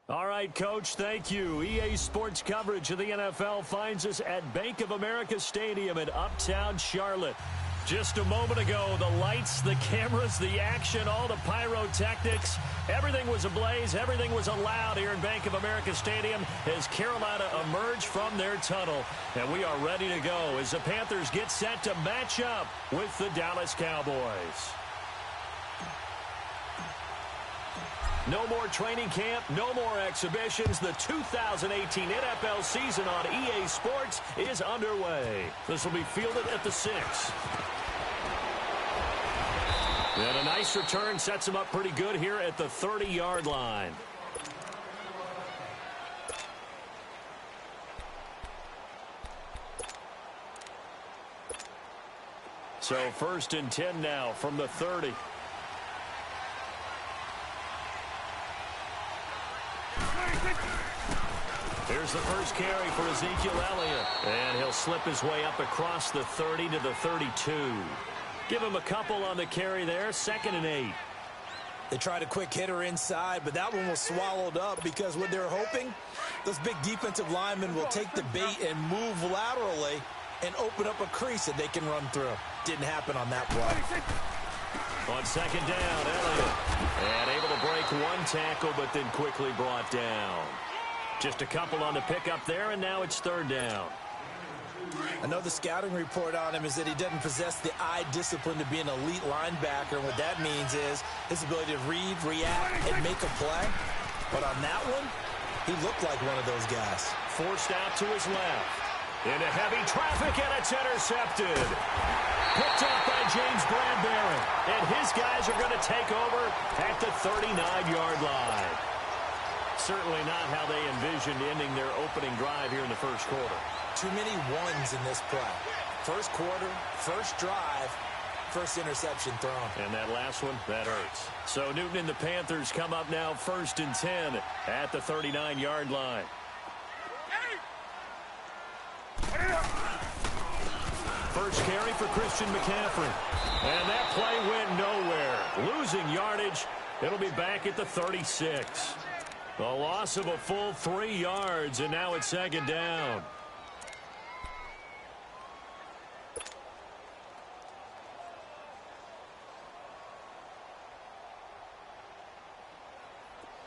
All right, Coach, thank you. EA Sports coverage of the NFL finds us at Bank of America Stadium in Uptown Charlotte. Just a moment ago, the lights, the cameras, the action, all the pyrotechnics, everything was ablaze, everything was allowed here in Bank of America Stadium as Carolina emerged from their tunnel. And we are ready to go as the Panthers get set to match up with the Dallas Cowboys. No more training camp, no more exhibitions. The 2018 NFL season on EA Sports is underway. This will be fielded at the 6. And a nice return sets him up pretty good here at the 30-yard line. So 1st and 10 now from the 30. Here's the first carry for Ezekiel Elliott. And he'll slip his way up across the 30 to the 32. Give him a couple on the carry there. 2nd and 8. They tried a quick hitter inside, but that one was swallowed up because what they're hoping, those big defensive linemen will take the bait and move laterally and open up a crease that they can run through. Didn't happen on that play. On 2nd down, Elliott. And able to break one tackle, but then quickly brought down. Just a couple on the pickup there, and now it's 3rd down. I know the scouting report on him is that he doesn't possess the eye discipline to be an elite linebacker. What that means is his ability to read, react, and make a play. But on that one, he looked like one of those guys. Forced out to his left. Into heavy traffic, and it's intercepted. Picked up by James Bradbury. And his guys are going to take over at the 39-yard line. Certainly not how they envisioned ending their opening drive here in the first quarter. Too many ones in this play. First quarter, first drive, first interception thrown. And that last one, that hurts. So Newton and the Panthers come up now 1st and 10 at the 39-yard line. First carry for Christian McCaffrey. And that play went nowhere. Losing yardage. It'll be back at the 36. A loss of a full 3 yards, and now it's 2nd down.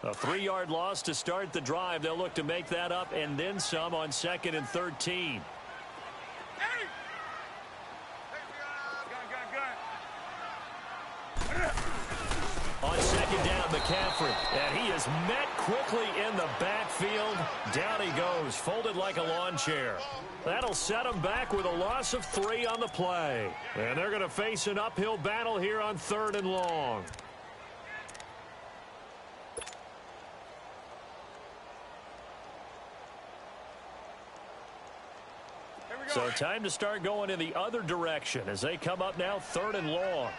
A 3-yard loss to start the drive. They'll look to make that up and then some on 2nd and 13. On 2nd down, McCaffrey. And he is met quickly in the backfield. Down he goes, folded like a lawn chair. That'll set him back with a loss of 3 on the play. And they're going to face an uphill battle here on 3rd and long. So time to start going in the other direction as they come up now 3rd and long.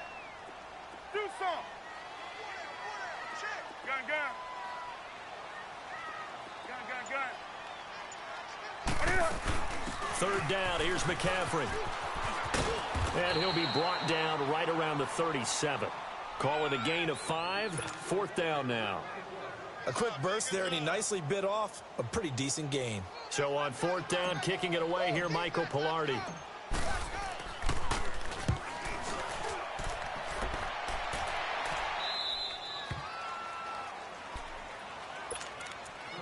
Do something. Gun. Gun. 3rd down, here's McCaffrey. And he'll be brought down right around the 37. Call it a gain of 5, 4th down now. A quick burst there, and he nicely bit off a pretty decent gain. So on 4th down, kicking it away here, Michael Pilardi.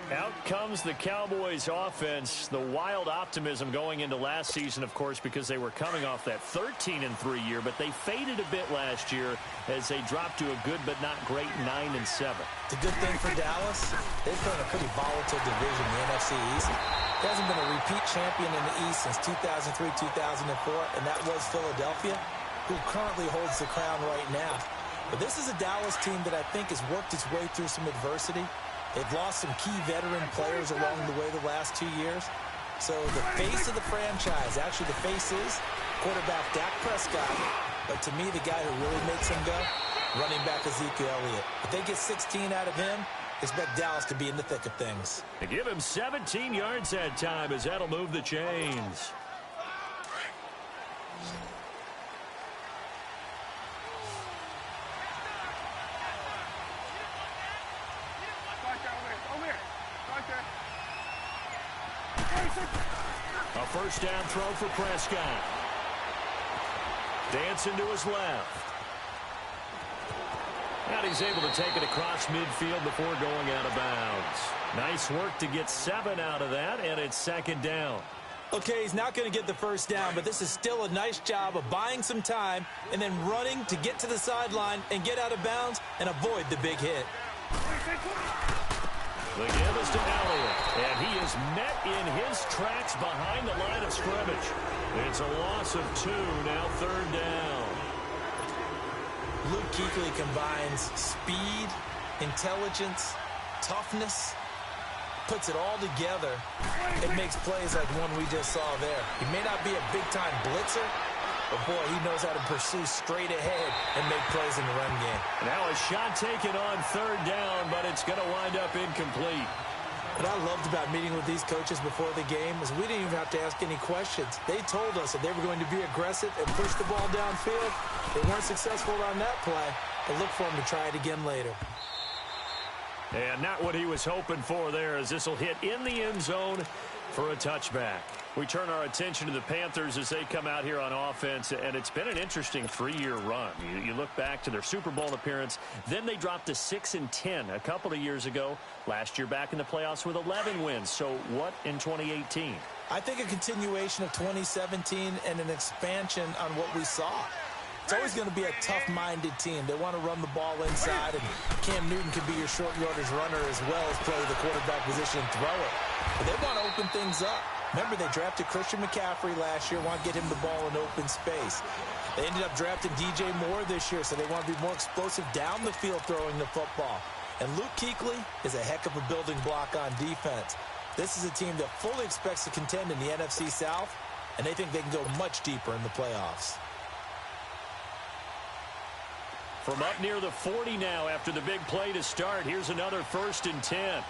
Out comes the Cowboys offense. The wild optimism going into last season, of course, because they were coming off that 13-3 year, but they faded a bit last year as they dropped to a good but not great 9-7. It's a good thing for Dallas. They've been a pretty volatile division, the NFC East. There hasn't been a repeat champion in the East since 2003, 2004, and that was Philadelphia, who currently holds the crown right now. But this is a Dallas team that I think has worked its way through some adversity. They've lost some key veteran players along the way the last 2 years. So the face of the franchise, actually the face is quarterback Dak Prescott. But to me, the guy who really makes him go, running back Ezekiel Elliott. If they get 16 out of him, expect Dallas to be in the thick of things. They give him 17 yards that time as that'll move the chains. A first down throw for Prescott. Dancing to his left. And he's able to take it across midfield before going out of bounds. Nice work to get 7 out of that, and it's second down. Okay, he's not going to get the first down, but this is still a nice job of buying some time and then running to get to the sideline and get out of bounds and avoid the big hit. The give is to Elliott, and he is met in his tracks behind the line of scrimmage. It's a loss of 2, now third down. Luke Kuechly combines speed, intelligence, toughness, puts it all together. It makes plays like one we just saw there. He may not be a big-time blitzer, but, boy, he knows how to pursue straight ahead and make plays in the run game. Now a shot taken on third down, but it's going to wind up incomplete. What I loved about meeting with these coaches before the game is we didn't even have to ask any questions. They told us that they were going to be aggressive and push the ball downfield. They weren't successful on that play, but look for them to try it again later. And not what he was hoping for there, as this will hit in the end zone for a touchback. We turn our attention to the Panthers as they come out here on offense, and it's been an interesting 3-year run. You look back to their Super Bowl appearance, then they dropped to 6-10 a couple of years ago. Last year back in the playoffs with 11 wins. So what in 2018? I think a continuation of 2017 and an expansion on what we saw. It's always going to be a tough-minded team. They want to run the ball inside, and Cam Newton can be your short yardage runner as well as play the quarterback position and throw it. But they want to open things up. Remember, they drafted Christian McCaffrey last year, want to get him the ball in open space. They ended up drafting DJ Moore this year, so they want to be more explosive down the field throwing the football. And Luke Kuechly is a heck of a building block on defense. This is a team that fully expects to contend in the NFC South, and they think they can go much deeper in the playoffs. From up near the 40 now after the big play to start, here's another 1st and 10.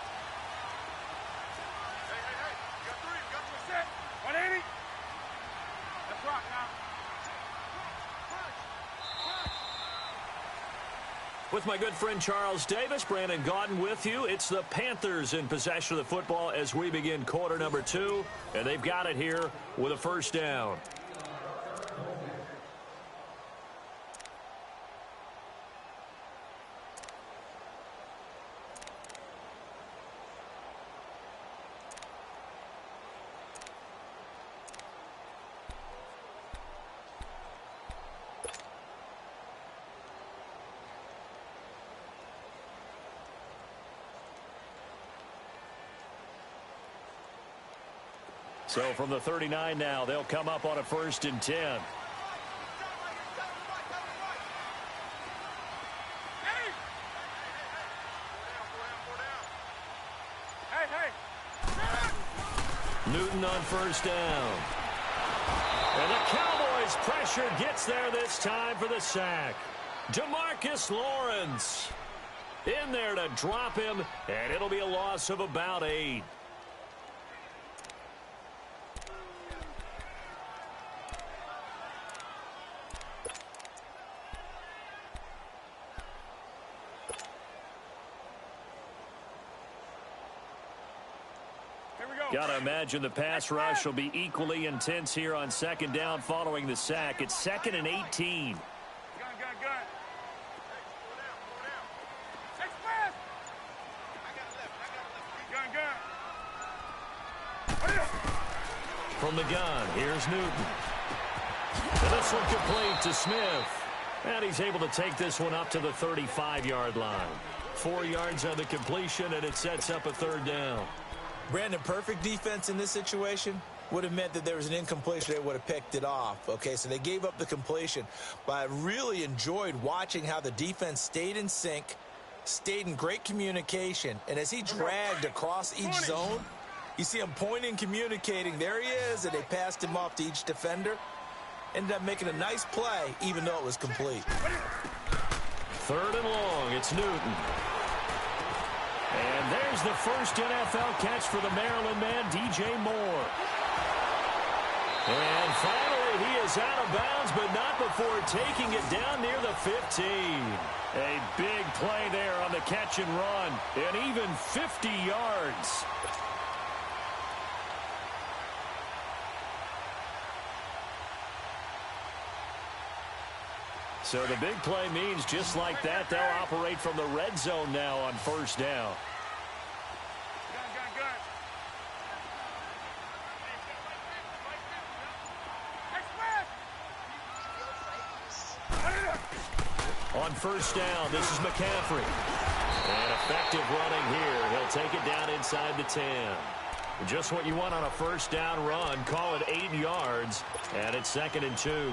With my good friend Charles Davis, Brandon Gaudin with you. It's the Panthers in possession of the football as we begin quarter number 2. And they've got it here with a first down. So from the 39 now, they'll come up on a 1st and 10. Newton on first down. And the Cowboys pressure gets there this time for the sack. DeMarcus Lawrence in there to drop him, and it'll be a loss of about 8. Got to imagine the pass rush will be equally intense here on second down following the sack. It's 2nd and 18. Gun. From the gun, here's Newton. And this one complete to Smith. And he's able to take this one up to the 35-yard line. 4 yards on the completion, and it sets up a 3rd down. Brandon, perfect defense in this situation would have meant that there was an incompletion. They would have picked it off. Okay, so they gave up the completion. But I really enjoyed watching how the defense stayed in sync, stayed in great communication. And as he dragged across each zone, you see him pointing, communicating. There he is, and they passed him off to each defender. Ended up making a nice play, even though it was complete. 3rd and long, it's Newton. And there's the first NFL catch for the Maryland man, DJ Moore. And finally, he is out of bounds, but not before taking it down near the 15. A big play there on the catch and run, and even 50 yards. So the big play means just like that, they'll operate from the red zone now on first down. On first down, this is McCaffrey. And effective running here. He'll take it down inside the 10. Just what you want on a first down run. Call it 8 yards. And it's 2nd and 2.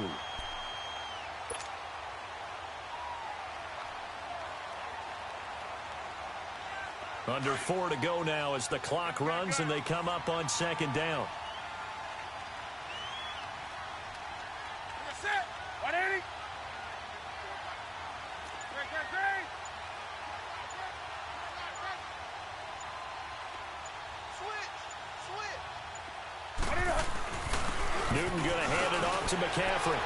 Under 4 to go now as the clock runs and they come up on 2nd down. Newton going to hand it off to McCaffrey.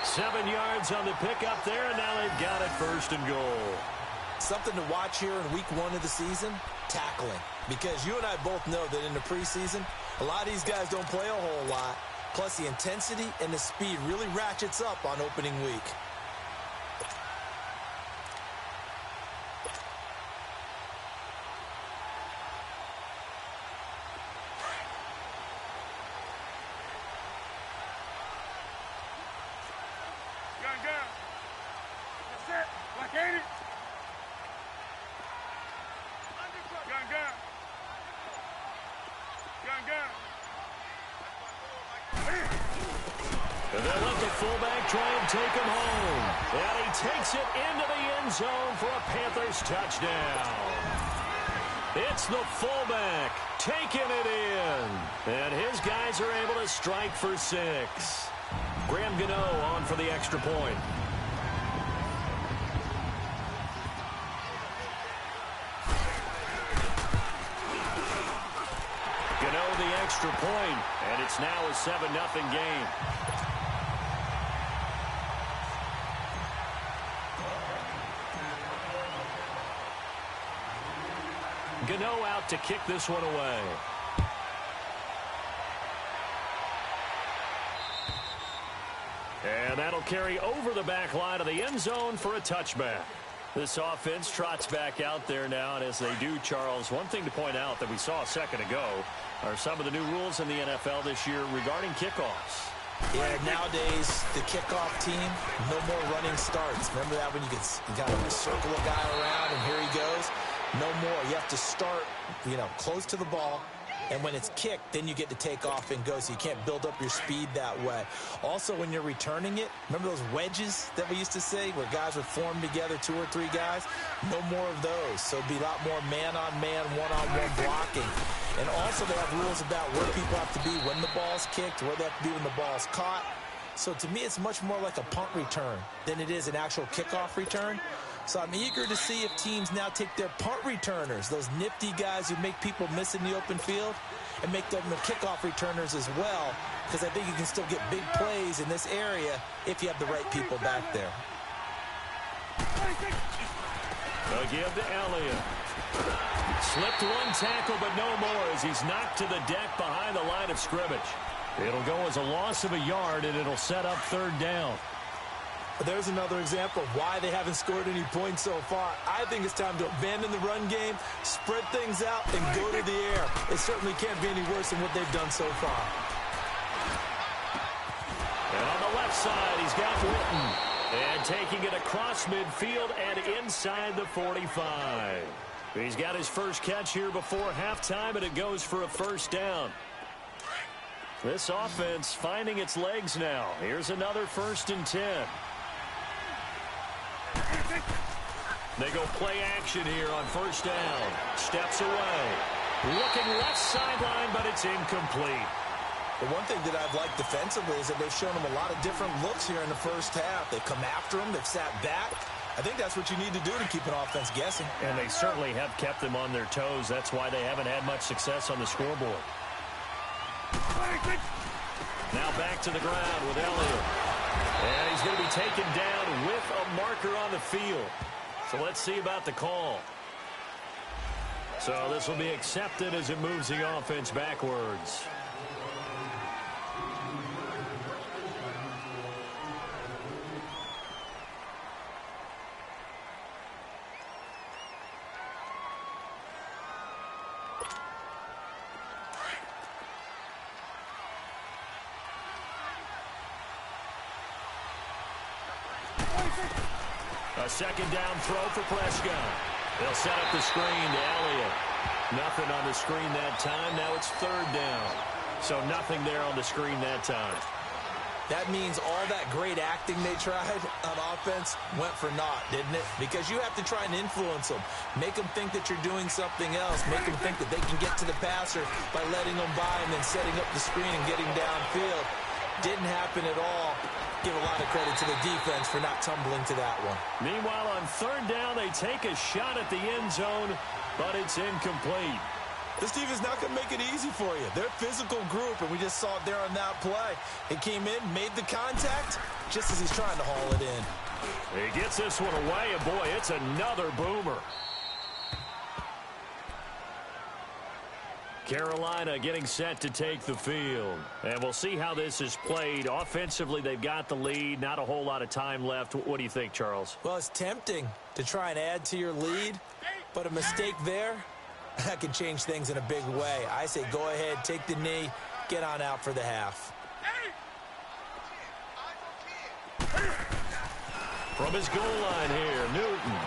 7 yards on the pickup there, and now they've got it 1st and goal. Something to watch here in week 1 of the season, tackling. Because you and I both know that in the preseason, a lot of these guys don't play a whole lot. Plus the intensity and the speed really ratchets up on opening week. And they'll let the fullback try and take him home. And he takes it into the end zone for a Panthers touchdown. It's the fullback taking it in. And his guys are able to strike for 6. Graham Gano on for the extra point. Gano the extra point, and it's now a 7-0 game. Gano out to kick this one away. And that'll carry over the back line of the end zone for a touchback. This offense trots back out there now, and as they do, Charles, one thing to point out that we saw a second ago are some of the new rules in the NFL this year regarding kickoffs. Yeah, nowadays, the kickoff team, no more running starts. Remember that when you got to circle a guy around, and here he goes? No more. You have to start, close to the ball. And when it's kicked, then you get to take off and go, so you can't build up your speed that way. Also, when you're returning it, remember those wedges that we used to say where guys would form together, 2 or 3 guys? No more of those. So it'd be a lot more man-on-man, one-on-one blocking. And also they have rules about where people have to be when the ball's kicked, where they have to be when the ball's caught. So to me, it's much more like a punt return than it is an actual kickoff return. So I'm eager to see if teams now take their punt returners, those nifty guys who make people miss in the open field, and make them the kickoff returners as well, because I think you can still get big plays in this area if you have the right people back there. A give to Elliott. Slipped one tackle, but no more as he's knocked to the deck behind the line of scrimmage. It'll go as a loss of a yard, and it'll set up 3rd down. There's another example of why they haven't scored any points so far. I think it's time to abandon the run game, spread things out, and go to the air. It certainly can't be any worse than what they've done so far. And on the left side, he's got Witten. And taking it across midfield and inside the 45. He's got his first catch here before halftime, and it goes for a 1st down. This offense finding its legs now. Here's another 1st and 10. They go play action here on 1st down. Steps away. Looking left sideline, but it's incomplete. The one thing that I've liked defensively is that they've shown them a lot of different looks here in the first half. They've come after them. They've sat back. I think that's what you need to do to keep an offense guessing. And they certainly have kept them on their toes. That's why they haven't had much success on the scoreboard. Now back to the ground with Elliott. And he's going to be taken down with a marker on the field. So let's see about the call. So this will be accepted as it moves the offense backwards. A second down throw for Prescott. They'll set up the screen to Elliott. Nothing on the screen that time. Now it's third down. So nothing there on the screen that time. That means all that great acting they tried on offense went for naught, didn't it? Because you have to try and influence them. Make them think that you're doing something else. Make them think that they can get to the passer by letting them by and then setting up the screen and getting downfield. Didn't happen at all. Give a lot of credit to the defense for not tumbling to that one. Meanwhile, on third down, they take a shot at the end zone, but it's incomplete. This defense is not going to make it easy for you. They're a physical group, and we just saw it there on that play. He came in, made the contact, just as he's trying to haul it in. He gets this one away, and boy, it's another boomer. Carolina getting set to take the field. And we'll see how this is played. Offensively, they've got the lead. Not a whole lot of time left. What do you think, Charles? Well, it's tempting to try and add to your lead, but a mistake there, that can change things in a big way. I say go ahead, take the knee, get on out for the half. From his goal line here, Newton.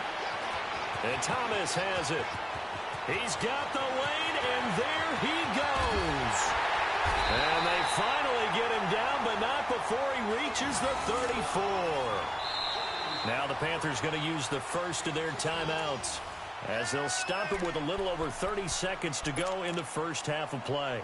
And Thomas has it. He's got the lane, and there he goes. And they finally get him down, but not before he reaches the 34. Now the Panthers going to use the first of their timeouts, as they'll stop it with a little over 30 seconds to go in the first half of play.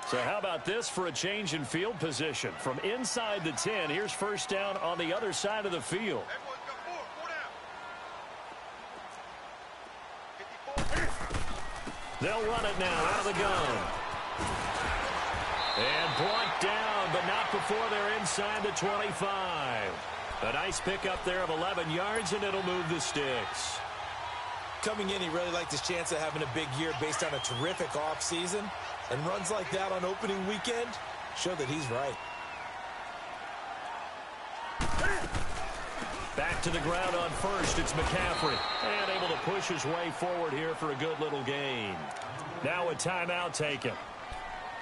So how about this for a change in field position? From inside the 10, here's first down on the other side of the field. They'll run it now out of the gun. And brought down, but not before they're inside the 25. A nice pickup there of 11 yards, and it'll move the sticks. Coming in, he really liked his chance of having a big year based on a terrific offseason. And runs like that on opening weekend show that he's right. Back to the ground on first. It's McCaffrey. And able to push his way forward here for a good little gain. Now a timeout taken.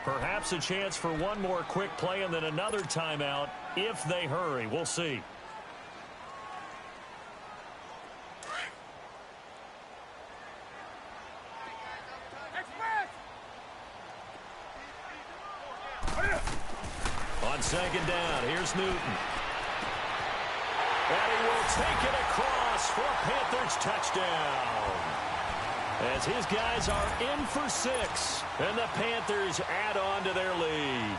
Perhaps a chance for one more quick play and then another timeout if they hurry. We'll see. On second down, here's Newton. And he will take it across for a Panthers touchdown. As his guys are in for 6, and the Panthers add on to their lead.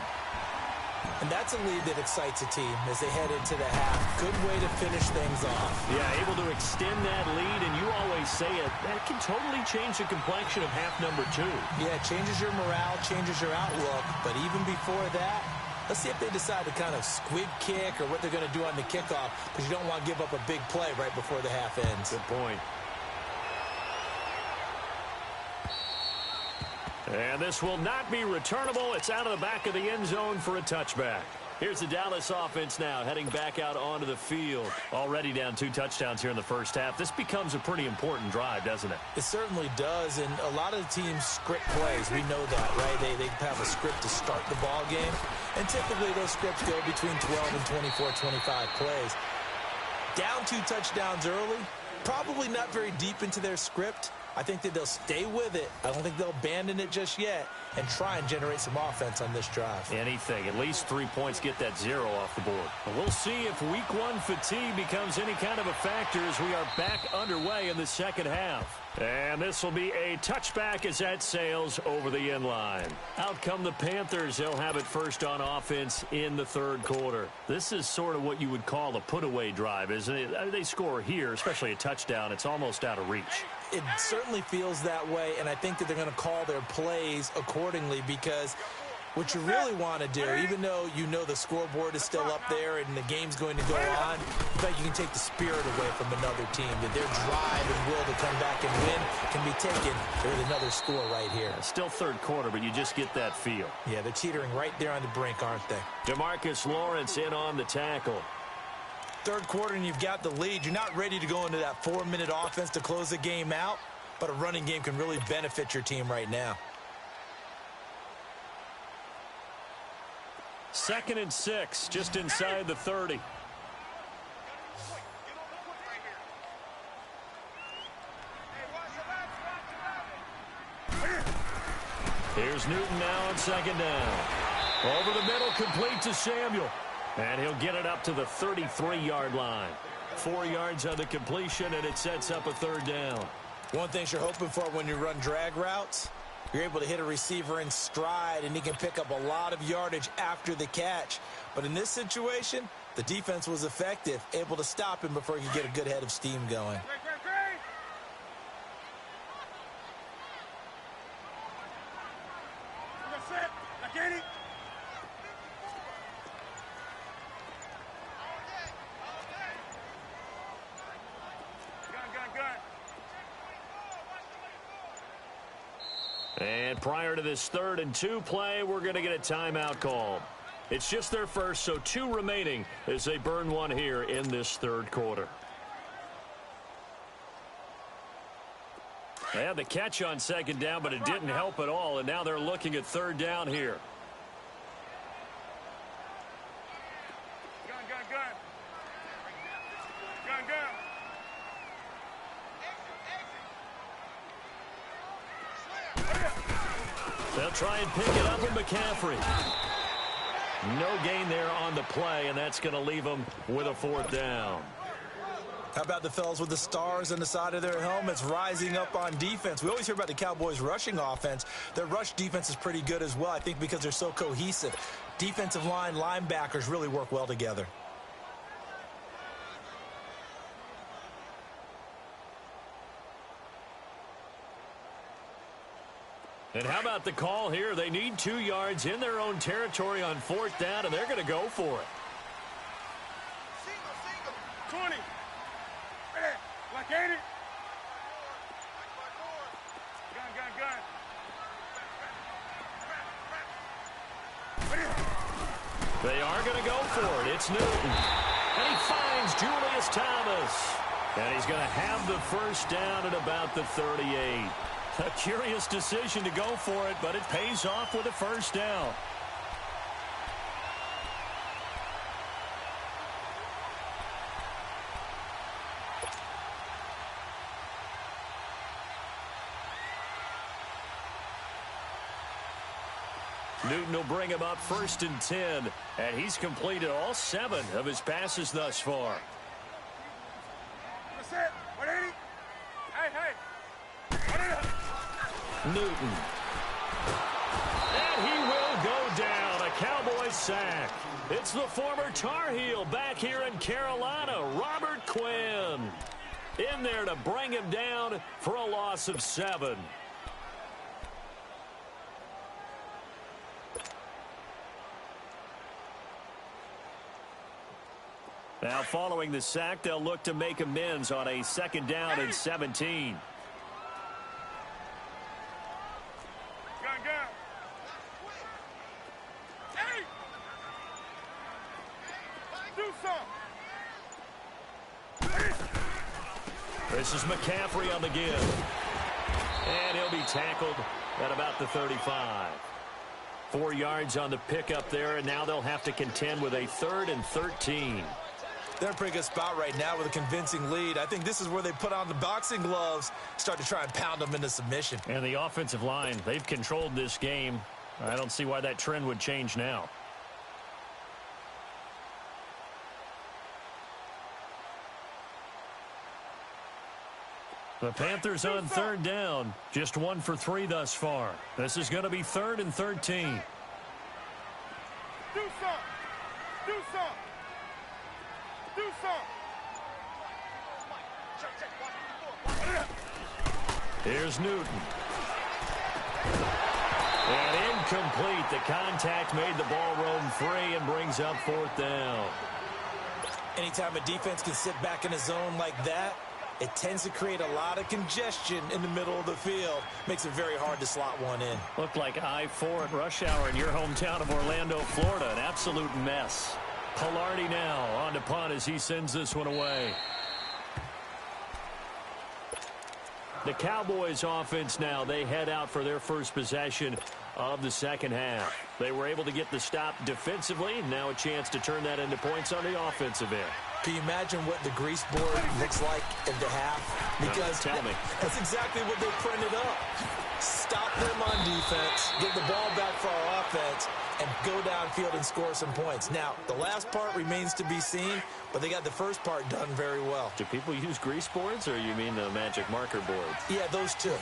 And that's a lead that excites a team as they head into the half. Good way to finish things off. Yeah, able to extend that lead, and you always say it, that can totally change the complexion of half number 2. Yeah, it changes your morale, changes your outlook, but even before that, let's see if they decide to kind of squib kick or what they're going to do on the kickoff, because you don't want to give up a big play right before the half ends. Good point. And this will not be returnable. It's out of the back of the end zone for a touchback. Here's the Dallas offense now heading back out onto the field. Already down 2 touchdowns here in the first half. This becomes a pretty important drive, doesn't it? It certainly does, and a lot of the teams script plays. We know that, right? They have a script to start the ball game, and typically those scripts go between 12 and 24, 25 plays. Down 2 touchdowns early, probably not very deep into their script. I think that they'll stay with it. I don't think they'll abandon it just yet and try and generate some offense on this drive. Anything. At least 3 points, get that 0 off the board. But we'll see if week 1 fatigue becomes any kind of a factor as we are back underway in the second half. And this will be a touchback as that sails over the end line. Out come the Panthers. They'll have it first on offense in the third quarter. This is sort of what you would call a put-away drive, isn't it? I mean, they score here, especially a touchdown. It's almost out of reach. It certainly feels that way, and I think that they're going to call their plays accordingly, because what you really want to do, even though you know the scoreboard is still up there and the game's going to go on, I think you can take the spirit away from another team, that their drive and will to come back and win can be taken with another score right here. Still third quarter, but you just get that feel. Yeah, they're teetering right there on the brink, aren't they? DeMarcus Lawrence in on the tackle. Third quarter and you've got the lead. You're not ready to go into that 4-minute offense to close the game out, but a running game can really benefit your team right now. 2nd and 6, just inside the 30. Here's Newton now on 2nd down. Over the middle, complete to Samuel. And he'll get it up to the 33-yard line. 4 yards on the completion, and it sets up a 3rd down. One thing you're hoping for when you run drag routes, you're able to hit a receiver in stride, and he can pick up a lot of yardage after the catch. But in this situation, the defense was effective, able to stop him before he could get a good head of steam going. And prior to this 3rd and 2 play, we're going to get a timeout called. It's just their first, so 2 remaining as they burn one here in this 3rd quarter. They had the catch on 2nd down, but it didn't help at all, and now they're looking at 3rd down here. They'll try and pick it up with McCaffrey. No gain there on the play, and that's going to leave them with a 4th down. How about the fellas with the stars on the side of their helmets rising up on defense? We always hear about the Cowboys' rushing offense. Their rush defense is pretty good as well, I think, because they're so cohesive. Defensive line, linebackers really work well together. And how about the call here? They need 2 yards in their own territory on 4th down, and they're going to go for it. 20. Like 80. Gun. They are going to go for it. It's Newton. And he finds Julius Thomas. And he's going to have the 1st down at about the 38. A curious decision to go for it, but it pays off with a 1st down. Newton will bring him up 1st and 10, and he's completed all 7 of his passes thus far. That's it. 180. Hey. Newton. And he will go down. A Cowboys sack. It's the former Tar Heel back here in Carolina, Robert Quinn. In there to bring him down for a loss of 7. Now following the sack, they'll look to make amends on a 2nd down and 17. This is McCaffrey on the give. And he'll be tackled at about the 35. 4 yards on the pickup there, and now they'll have to contend with a 3rd and 13. They're in a pretty good spot right now with a convincing lead. I think this is where they put on the boxing gloves, start to try and pound them into submission. And the offensive line, they've controlled this game. I don't see why that trend would change now. The Panthers on 3rd down. Just 1 for 3 thus far. This is going to be 3rd and 13. Do some. Here's Newton. And incomplete. The contact made the ball roam free and brings up 4th down. Anytime a defense can sit back in a zone like that, it tends to create a lot of congestion in the middle of the field. Makes it very hard to slot one in. Looked like I-4 at rush hour in your hometown of Orlando, Florida. An absolute mess. Pilardi now on to punt as he sends this one away. The Cowboys offense now, they head out for their first possession of the second half. They were able to get the stop defensively. Now a chance to turn that into points on the offensive end. Can you imagine what the grease board looks like at the half? Because tell me. That's exactly what they printed up. Stop them on defense, get the ball back for our offense, and go downfield and score some points. Now, the last part remains to be seen, but they got the first part done very well. Do people use grease boards, or you mean the magic marker board? Yeah, those two.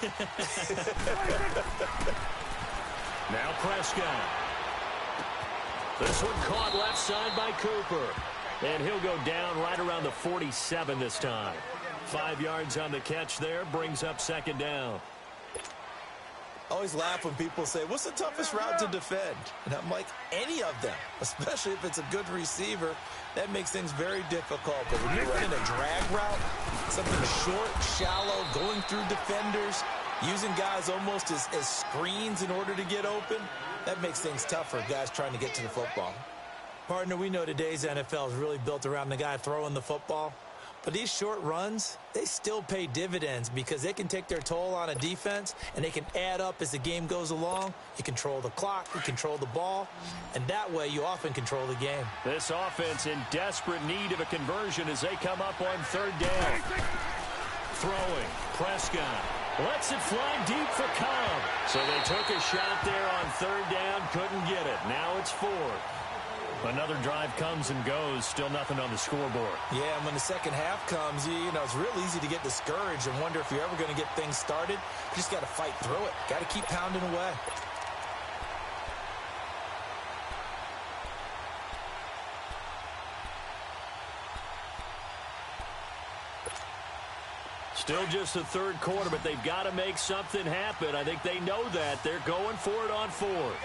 Now Prescott. This one caught left side by Cooper. And he'll go down right around the 47 this time. 5 yards on the catch there, brings up second down. I always laugh when people say, what's the toughest route to defend? And I'm like, any of them, especially if it's a good receiver. That makes things very difficult. But when you're running a drag route, something short, shallow, going through defenders, using guys almost as screens in order to get open, that makes things tough for guys trying to get to the football. Partner, we know today's NFL is really built around the guy throwing the football. But these short runs, they still pay dividends because they can take their toll on a defense and they can add up as the game goes along. You control the clock, you control the ball, and that way you often control the game. This offense in desperate need of a conversion as they come up on third down. Throwing, Prescott lets it fly deep for Cobb. So they took a shot there on third down, couldn't get it. Now it's fourth. Another drive comes and goes, still nothing on the scoreboard. Yeah, and when the second half comes, you know, it's real easy to get discouraged and wonder if you're ever going to get things started. You just got to fight through it. Got to keep pounding away. Still just the third quarter, but they've got to make something happen. I think they know that. They're going for it on fourth.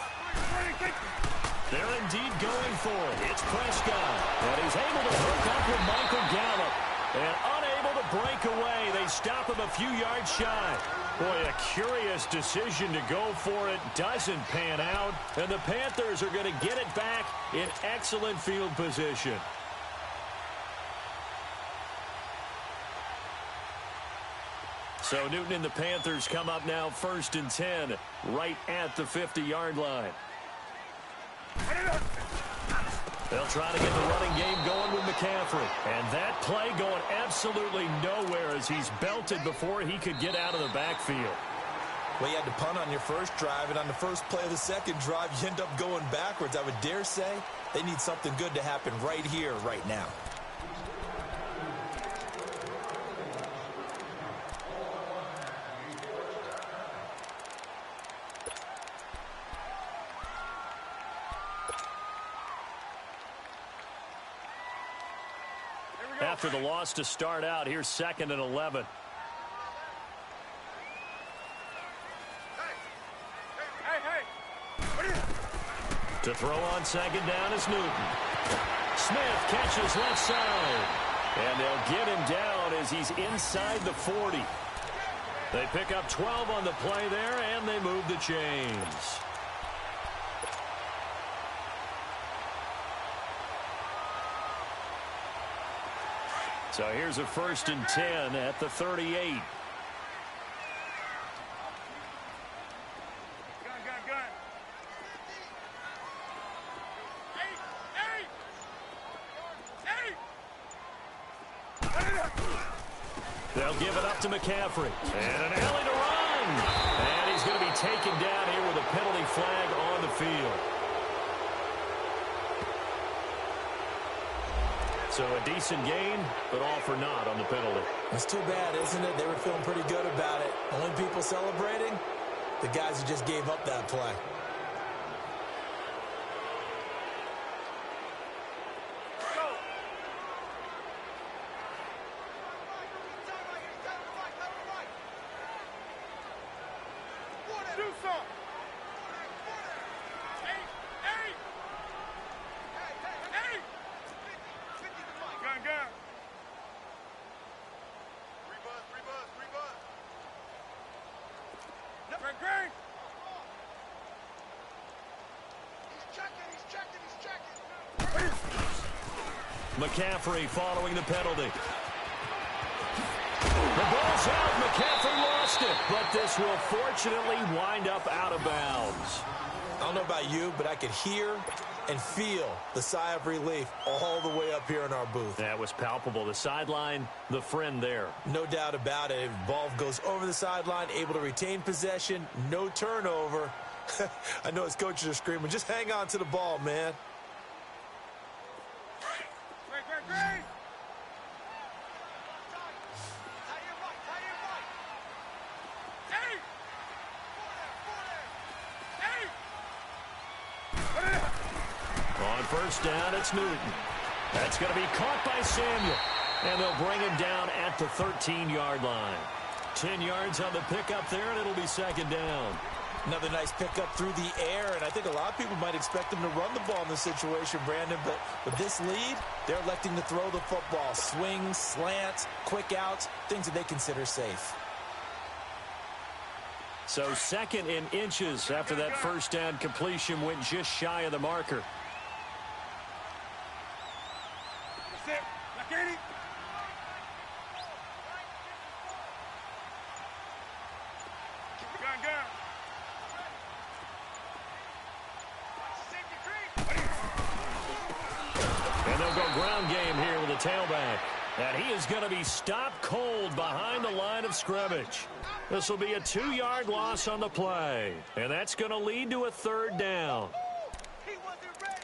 They're indeed going for it. It's Prescott. And he's able to hook up with Michael Gallup. And unable to break away. They stop him a few yards shy. Boy, a curious decision to go for it. Doesn't pan out. And the Panthers are going to get it back in excellent field position. So Newton and the Panthers come up now 1st and 10 right at the 50-yard line. They'll try to get the running game going with McCaffrey. And that play going absolutely nowhere as he's belted before he could get out of the backfield. Well, you had to punt on your first drive, and on the first play of the second drive, you end up going backwards. I would dare say they need something good to happen right here, right now. After the loss to start out, here's 2nd and 11. To throw on second down is Newton. Smith catches left side. And they'll get him down as he's inside the 40. They pick up 12 on the play there, and they move the chains. So here's a 1st and 10 at the 38. Gun. They'll give it up to McCaffrey. And an alley to run. And he's going to be taken down here with a penalty flag on the field. So a decent gain, but all for naught on the penalty. It's too bad, isn't it? They were feeling pretty good about it. Only people celebrating, the guys who just gave up that play. Do something. Gun. Greg. He's checking. McCaffrey following the penalty. The ball's out. McCaffrey lost it, but this will fortunately wind up out of bounds. I don't know about you, but I could hear and feel the sigh of relief all the way up here in our booth. That was palpable. The sideline, the friend there. No doubt about it. Ball goes over the sideline, able to retain possession, no turnover. I know his coaches are screaming, just hang on to the ball, man. Great. On first down, it's Newton. That's going to be caught by Samuel. And they'll bring him down at the 13-yard line. 10 yards on the pickup there, and it'll be second down. Another nice pickup through the air, and I think a lot of people might expect him to run the ball in this situation, Brandon, but with this lead, they're electing to throw the football. Swings, slants, quick outs, things that they consider safe. So second in inches after that first down completion went just shy of the marker. That's it. Now get it. Gun. And they'll go ground game here with the tailback. And he is going to be stopped cold behind the line of scrimmage. This will be a 2-yard loss on the play. And that's going to lead to a third down. He wasn't ready.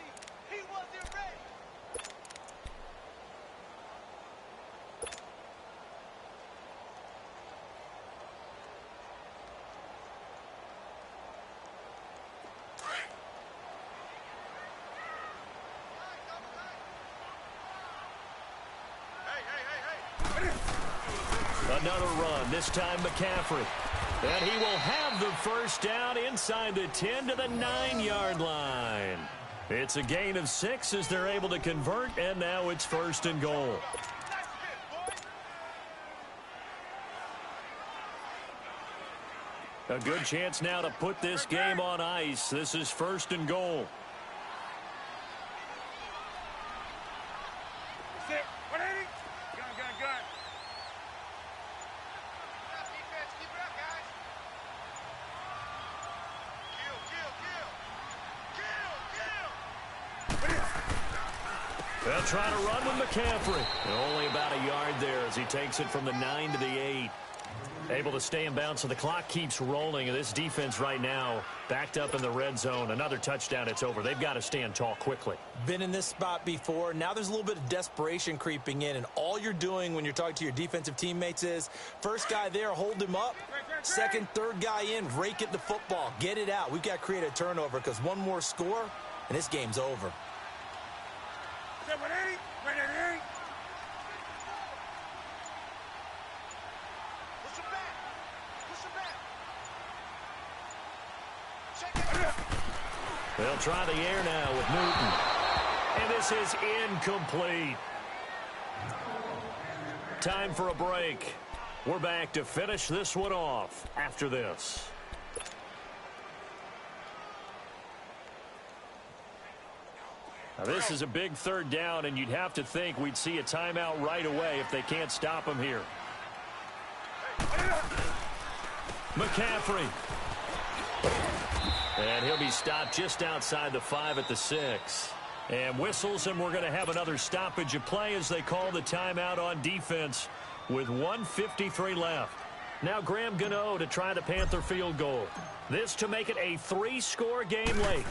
Another run, this time McCaffrey. And he will have the first down inside the 10 to the 9-yard line. It's a gain of 6 as they're able to convert, and now it's first and goal. A good chance now to put this game on ice. This is first and goal. That's it. 180. Gun. Defense, keep it up, guys. Kill. They'll try to run with McCaffrey. And only about a yard there as he takes it from the 9 to the 8. Able to stay in bounds, so the clock keeps rolling. And this defense right now backed up in the red zone. Another touchdown, it's over. They've got to stand tall quickly. Been in this spot before. Now there's a little bit of desperation creeping in, and all you're doing when you're talking to your defensive teammates is first guy there, hold him up. Second, third guy in, rake at the football. Get it out. We've got to create a turnover because one more score, and this game's over. 180. 180. They'll try the air now with Newton. And this is incomplete. Time for a break. We're back to finish this one off after this. Now this is a big third down, and you'd have to think we'd see a timeout right away if they can't stop him here. McCaffrey. And he'll be stopped just outside the 5 at the 6. And whistles, and we're going to have another stoppage of play as they call the timeout on defense with 1:53 left. Now Graham Gano to try the Panther field goal. This to make it a 3-score game late.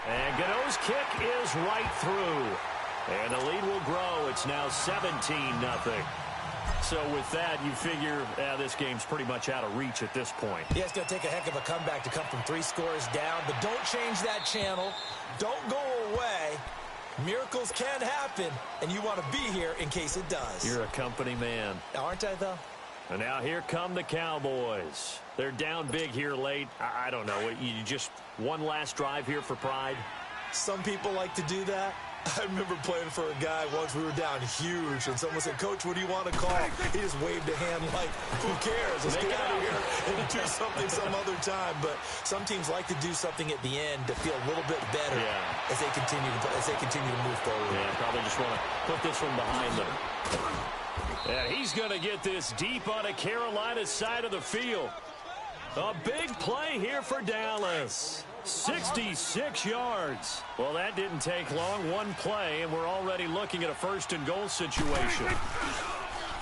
And Gano's kick is right through. And the lead will grow. It's now 17-0. So with that, you figure this game's pretty much out of reach at this point. Yeah, it's going to take a heck of a comeback to come from 3 scores down, but don't change that channel. Don't go away. Miracles can happen, and you want to be here in case it does. You're a company man. Aren't I, though? And now here come the Cowboys. They're down big here late. I don't know. You just one last drive here for pride? Some people like to do that. I remember playing for a guy once. We were down huge, and someone said, "Coach, what do you want to call?" He just waved a hand like, who cares? Let's get out of here and do something some other time. But some teams like to do something at the end to feel a little bit better as they continue to move forward. Yeah, probably just want to put this one behind them. And he's going to get this deep on a Carolina side of the field. A big play here for Dallas. 66 yards. Well, that didn't take long. One play, and we're already looking at a first-and-goal situation.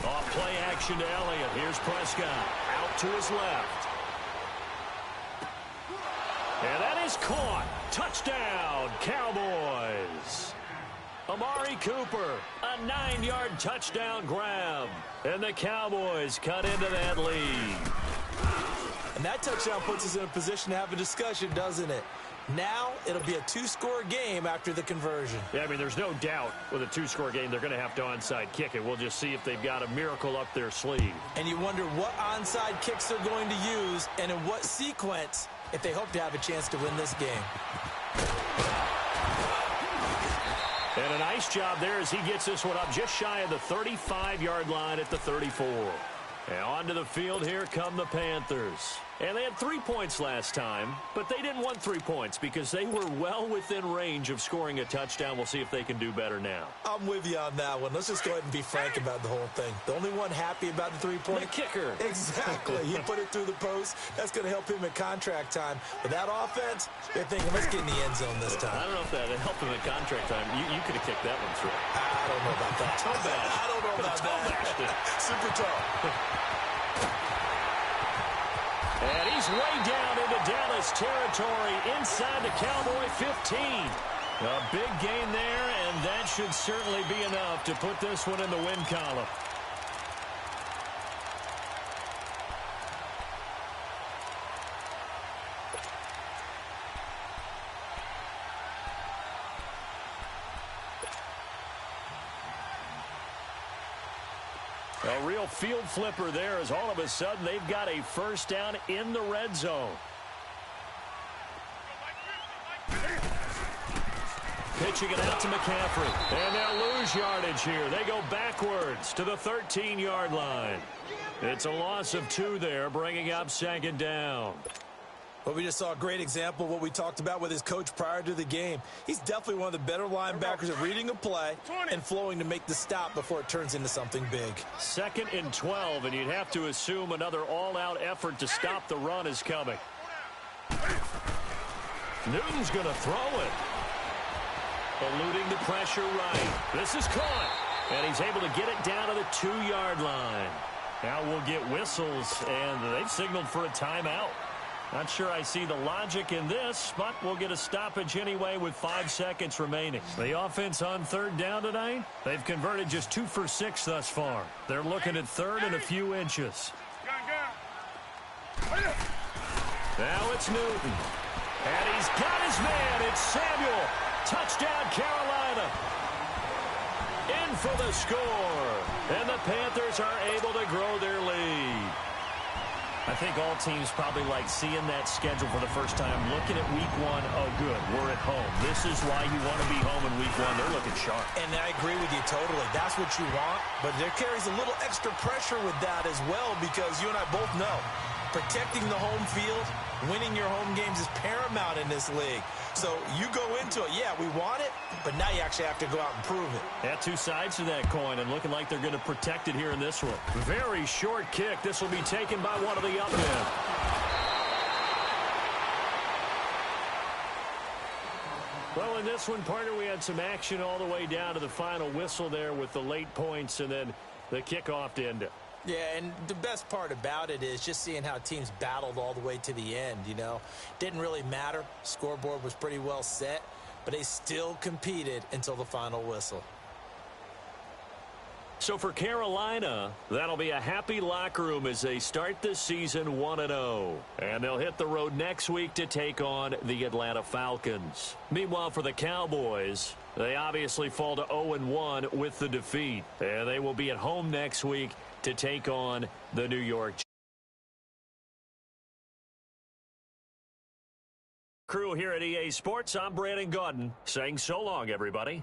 Off play action to Elliott. Here's Prescott. Out to his left. And that is caught. Touchdown, Cowboys. Amari Cooper, a 9-yard touchdown grab. And the Cowboys cut into that lead. And that touchdown puts us in a position to have a discussion, doesn't it? Now it'll be a two-score game after the conversion. Yeah, I mean, there's no doubt with a two-score game they're going to have to onside kick it. We'll just see if they've got a miracle up their sleeve. And you wonder what onside kicks they're going to use and in what sequence if they hope to have a chance to win this game. And a nice job there as he gets this one up just shy of the 35-yard line at the 34. And onto the field, here come the Panthers. And they had 3 points last time, but they didn't want 3 points because they were well within range of scoring a touchdown. We'll see if they can do better now. I'm with you on that one. Let's just go ahead and be frank about the whole thing. The only one happy about the 3-point. The kicker. Exactly. He put it through the post. That's going to help him at contract time. But that offense, they're thinking, let's get in the end zone this time. I don't know if that helped him at contract time. You could have kicked that one through. I don't know about that. Toe bash. I don't know about that. Super toe. And he's way down into Dallas territory inside the Cowboy 15. A big gain there, and that should certainly be enough to put this one in the win column. A real field flipper there as all of a sudden they've got a first down in the red zone. Pitching it out to McCaffrey. And they'll lose yardage here. They go backwards to the 13-yard line. It's a loss of 2 there, bringing up second down. Well, we just saw a great example of what we talked about with his coach prior to the game. He's definitely one of the better linebackers at reading a play and flowing to make the stop before it turns into something big. 2nd and 12, and you'd have to assume another all-out effort to stop the run is coming. Newton's going to throw it. Eluding the pressure right. This is caught, and he's able to get it down to the 2-yard line. Now we'll get whistles, and they've signaled for a timeout. Not sure I see the logic in this, but we'll get a stoppage anyway with 5 seconds remaining. The offense on 3rd down tonight, they've converted just 2 for 6 thus far. They're looking at 3rd and a few inches. Now it's Newton. And he's got his man. It's Samuel. Touchdown, Carolina. In for the score. And the Panthers are able to grow their lead. I think all teams probably like seeing that schedule for the first time, looking at week 1. Oh, good, we're at home. This is why you want to be home in week 1. They're looking sharp. And I agree with you totally. That's what you want. But there carries a little extra pressure with that as well because you and I both know protecting the home field, winning your home games is paramount in this league. So you go into it, yeah, we want it, but now you actually have to go out and prove it. Yeah, 2 sides to that coin, and looking like they're going to protect it here in this one. Very short kick. This will be taken by one of the up men. Well, in this one, partner, we had some action all the way down to the final whistle there with the late points and then the kickoff to end it. Yeah, and the best part about it is just seeing how teams battled all the way to the end, you know. Didn't really matter. Scoreboard was pretty well set, but they still competed until the final whistle. So for Carolina, that'll be a happy locker room as they start this season 1-0. And they'll hit the road next week to take on the Atlanta Falcons. Meanwhile, for the Cowboys, they obviously fall to 0-1 with the defeat. And they will be at home next week to take on the New York Giants. Crew here at EA Sports, I'm Brandon Gaudin saying so long, everybody.